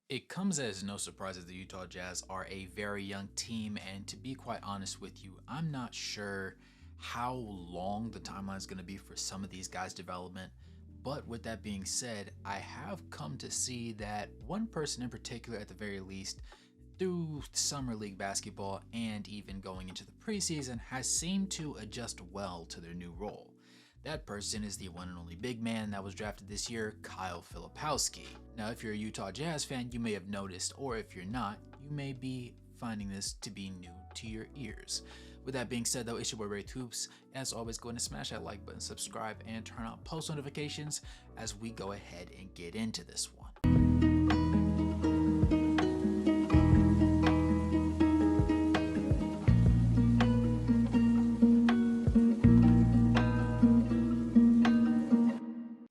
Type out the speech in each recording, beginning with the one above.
It comes as no surprise that the Utah Jazz are a very young team, and to be quite honest with you, I'm not sure how long the timeline is going to be for some of these guys' development. But with that being said, I have come to see that one person in particular, at the very least, through summer league basketball and even going into the preseason, has seemed to adjust well to their new role. That person is the one and only big man that was drafted this year, Kyle Filipowski. Now, if you're a Utah Jazz fan, you may have noticed, or if you're not, you may be finding this to be new to your ears. With that being said, though, it's your boy Ray Hoops. As always, go ahead and smash that like button, subscribe, and turn on post notifications as we go ahead and get into this one.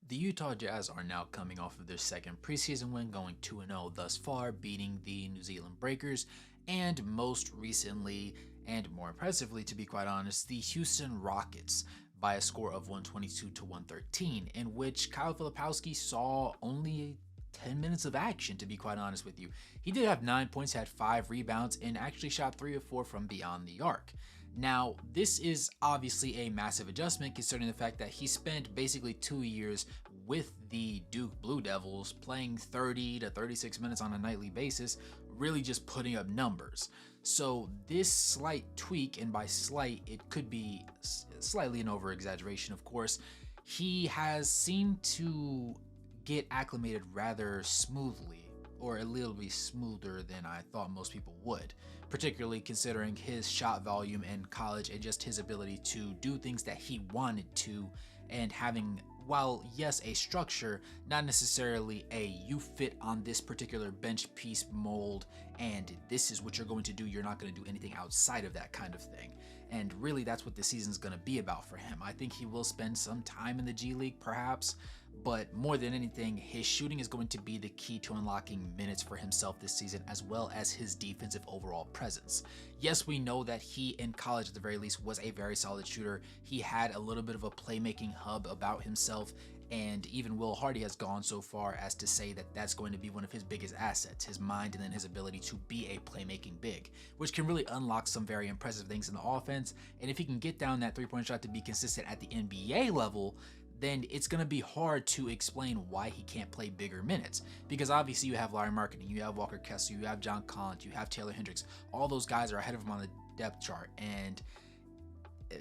The Utah Jazz are now coming off of their second preseason win, going 2-0 thus far, beating the New Zealand Breakers, and most recently, and more impressively to be quite honest, the Houston Rockets by a score of 122 to 113, in which Kyle Filipowski saw only 10 minutes of action, to be quite honest with you. He did have 9 points, had 5 rebounds, and actually shot 3 of 4 from beyond the arc. Now, this is obviously a massive adjustment considering the fact that he spent basically 2 years with the Duke Blue Devils playing 30 to 36 minutes on a nightly basis, really just putting up numbers. So this slight tweak, and by slight, it could be slightly an over-exaggeration, of course, he has seemed to get acclimated rather smoothly, or a little bit smoother than I thought most people would, particularly considering his shot volume in college and just his ability to do things that he wanted to, and having, while yes, a structure, not necessarily a you fit on this particular bench piece mold and this is what you're going to do, you're not going to do anything outside of that kind of thing. And really that's what the season's going to be about for him. I think he will spend some time in the G League perhaps, but more than anything, his shooting is going to be the key to unlocking minutes for himself this season, as well as his defensive overall presence. Yes, we know that he in college at the very least was a very solid shooter. He had a little bit of a playmaking hub about himself, and even Will Hardy has gone so far as to say that that's going to be one of his biggest assets, his mind and then his ability to be a playmaking big, which can really unlock some very impressive things in the offense. And if he can get down that three-point shot to be consistent at the NBA level, then it's going to be hard to explain why he can't play bigger minutes. Because obviously you have Larry Marketing, you have Walker Kessler, you have John Collins, you have Taylor Hendricks. All those guys are ahead of him on the depth chart. And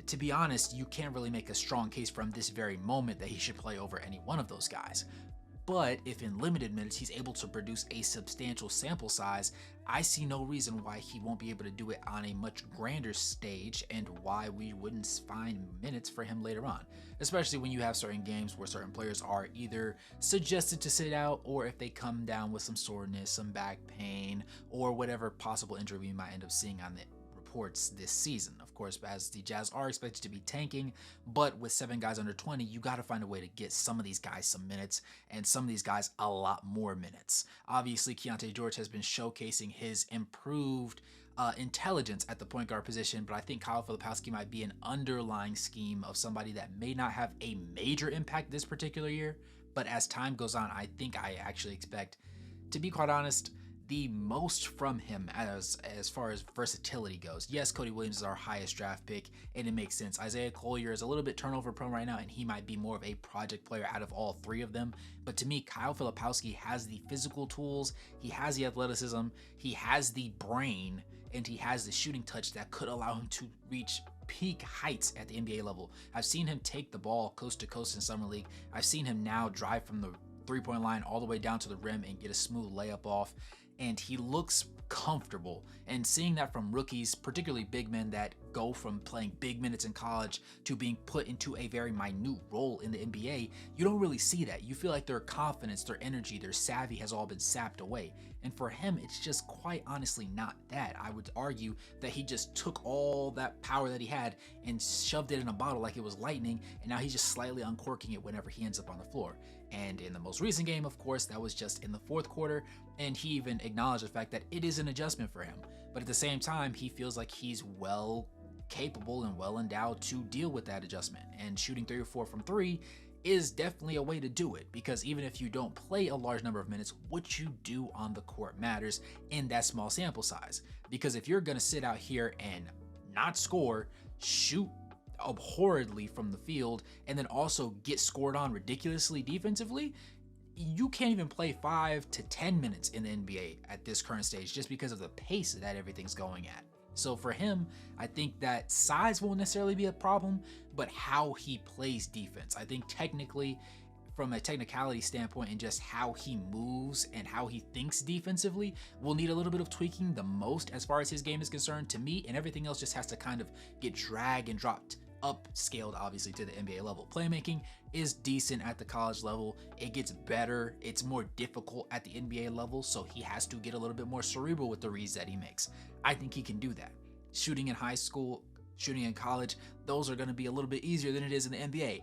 to be honest, you can't really make a strong case from this very moment that he should play over any one of those guys. But if in limited minutes he's able to produce a substantial sample size, I see no reason why he won't be able to do it on a much grander stage, and why we wouldn't find minutes for him later on, especially when you have certain games where certain players are either suggested to sit out, or if they come down with some soreness, some back pain, or whatever possible injury we might end up seeing on the reports this season. Of course, as the Jazz are expected to be tanking, but with 7 guys under 20, you got to find a way to get some of these guys some minutes, and some of these guys a lot more minutes. Obviously, Keontae George has been showcasing his improved intelligence at the point guard position, but I think Kyle Filipowski might be an underlying scheme of somebody that may not have a major impact this particular year, but as time goes on, I think I actually expect, to be quite honest, the most from him as far as versatility goes. Yes, Cody Williams is our highest draft pick, and it makes sense. Isaiah Collier is a little bit turnover prone right now, and he might be more of a project player out of all 3 of them. But to me, Kyle Filipowski has the physical tools, he has the athleticism, he has the brain, and he has the shooting touch that could allow him to reach peak heights at the NBA level. I've seen him take the ball coast to coast in Summer League. I've seen him now drive from the three-point line all the way down to the rim and get a smooth layup off, and he looks comfortable. And seeing that from rookies, particularly big men that go from playing big minutes in college to being put into a very minute role in the NBA, you don't really see that. You feel like their confidence, their energy, their savvy has all been sapped away. And for him, it's just quite honestly not that. I would argue that he just took all that power that he had and shoved it in a bottle like it was lightning, and now he's just slightly uncorking it whenever he ends up on the floor. And in the most recent game, of course, that was just in the 4th quarter, and he even acknowledged the fact that it is an adjustment for him. But at the same time, he feels like he's well capable and well endowed to deal with that adjustment. And shooting 3 or 4 from 3 is definitely a way to do it, because even if you don't play a large number of minutes, what you do on the court matters in that small sample size. Because if you're going to sit out here and not score, shoot abhorrently from the field, and then also get scored on ridiculously defensively, you can't even play 5 to 10 minutes in the NBA at this current stage just because of the pace that everything's going at. So for him, I think that size won't necessarily be a problem, but how he plays defense. I think technically, from a technicality standpoint and just how he moves and how he thinks defensively, will need a little bit of tweaking the most as far as his game is concerned to me, and everything else just has to kind of get dragged and dropped upscaled, obviously, to the NBA level. Playmaking is decent at the college level. It gets better. It's more difficult at the NBA level, so he has to get a little bit more cerebral with the reads that he makes. I think he can do that. Shooting in high school, shooting in college, those are going to be a little bit easier than it is in the NBA.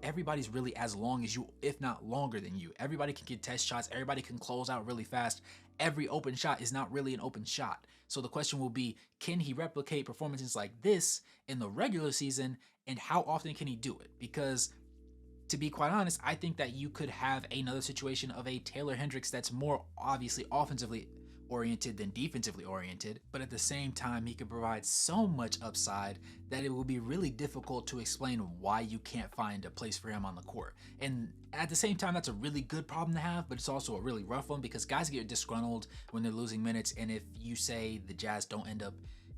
Everybody's really as long as you, if not longer than you. Everybody can contest shots. Everybody can close out really fast. Every open shot is not really an open shot. So the question will be, can he replicate performances like this in the regular season, and how often can he do it? Because to be quite honest, I think that you could have another situation of a Taylor Hendricks that's more obviously offensively oriented than defensively oriented, but at the same time, he could provide so much upside that it will be really difficult to explain why you can't find a place for him on the court. And at the same time, that's a really good problem to have, but it's also a really rough one, because guys get disgruntled when they're losing minutes. And if you say the Jazz don't end up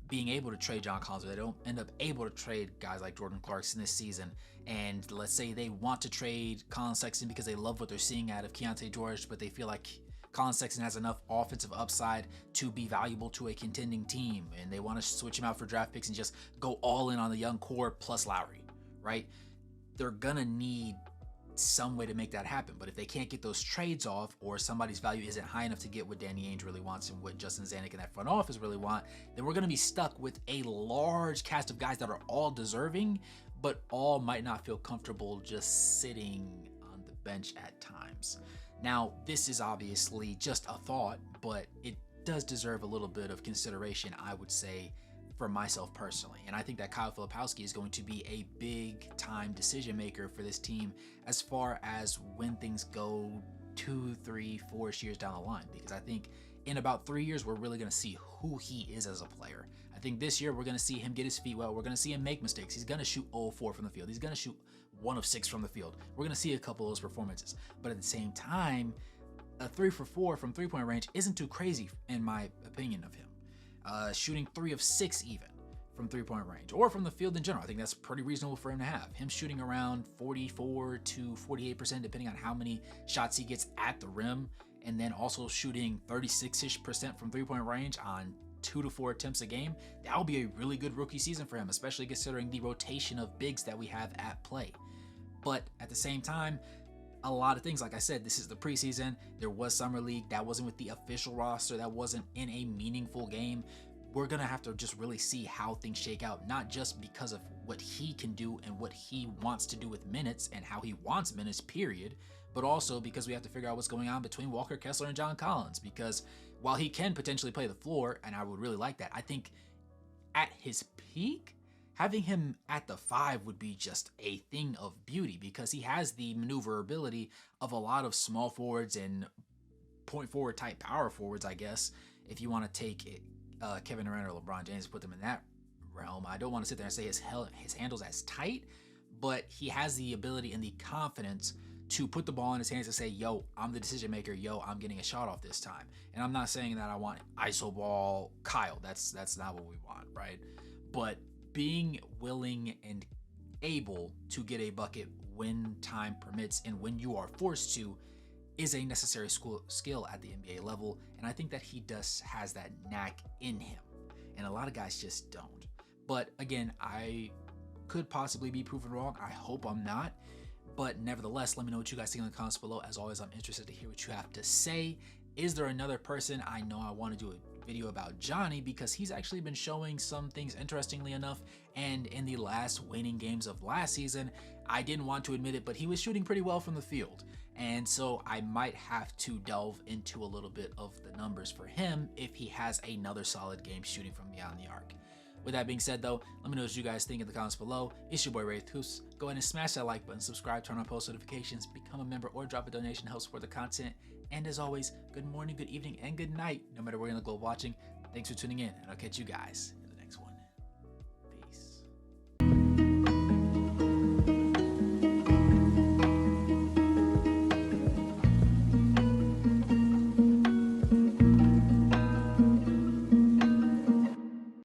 being able to trade John Collins, or they don't end up able to trade guys like Jordan Clarkson this season, and let's say they want to trade Colin Sexton because they love what they're seeing out of Keontae George, but they feel like Colin Sexton has enough offensive upside to be valuable to a contending team, and they want to switch him out for draft picks and just go all in on the young core plus Lowry, right? They're gonna need some way to make that happen. But if they can't get those trades off, or somebody's value isn't high enough to get what Danny Ainge really wants and what Justin Zanuck and that front office really want, then we're gonna be stuck with a large cast of guys that are all deserving, but all might not feel comfortable just sitting on the bench at times. Now, this is obviously just a thought, but it does deserve a little bit of consideration, I would say, for myself personally. And I think that Kyle Filipowski is going to be a big time decision maker for this team as far as when things go 2, 3, 4 years down the line, because I think in about 3 years, we're really going to see who he is as a player. I think this year we're going to see him get his feet wet. We're going to see him make mistakes. He's going to shoot 0-4 from the field. He's going to shoot 1 of 6 from the field. We're going to see a couple of those performances. But at the same time, a 3 for 4 from three-point range isn't too crazy, in my opinion of him. Shooting 3 of 6 even from three-point range, or from the field in general, I think that's pretty reasonable for him to have. Him shooting around 44 to 48%, depending on how many shots he gets at the rim, and then also shooting 36-ish% from three-point range on 2 to 4 attempts a game, that will be a really good rookie season for him, especially considering the rotation of bigs that we have at play. But at the same time, a lot of things, like I said, this is the preseason. There was Summer League. That wasn't with the official roster. That wasn't in a meaningful game. We're going to have to just really see how things shake out, not just because of what he can do and what he wants to do with minutes and how he wants minutes, period, but also because we have to figure out what's going on between Walker Kessler and John Collins. Because while he can potentially play the floor, and I would really like that, I think at his peak, having him at the 5 would be just a thing of beauty, because he has the maneuverability of a lot of small forwards and point forward type power forwards, I guess, if you want to take it. Kevin Durant or LeBron James, put them in that realm. I don't want to sit there and say his handle's as tight, but he has the ability and the confidence to put the ball in his hands and say, yo, I'm the decision maker. Yo, I'm getting a shot off this time. And I'm not saying that I want ISO ball Kyle. That's not what we want, right? But being willing and able to get a bucket when time permits and when you are forced to is a necessary skill at the NBA level, and I think that he has that knack in him, and a lot of guys just don't. But again, I could possibly be proven wrong. I hope I'm not, but nevertheless, let me know what you guys think in the comments below. As always, I'm interested to hear what you have to say. Is there another person? I know I want to do a video about Johnny, because he's actually been showing some things, interestingly enough, and in the last waning games of last season, I didn't want to admit it, but he was shooting pretty well from the field. And so I might have to delve into a little bit of the numbers for him if he has another solid game shooting from beyond the arc. With that being said though, let me know what you guys think in the comments below. It's your boy Wraith Hoops. Go ahead and smash that like button, subscribe, turn on post notifications, become a member, or drop a donation to help support the content. And as always, good morning, good evening, and good night, no matter where you're in the globe watching. Thanks for tuning in, and I'll catch you guys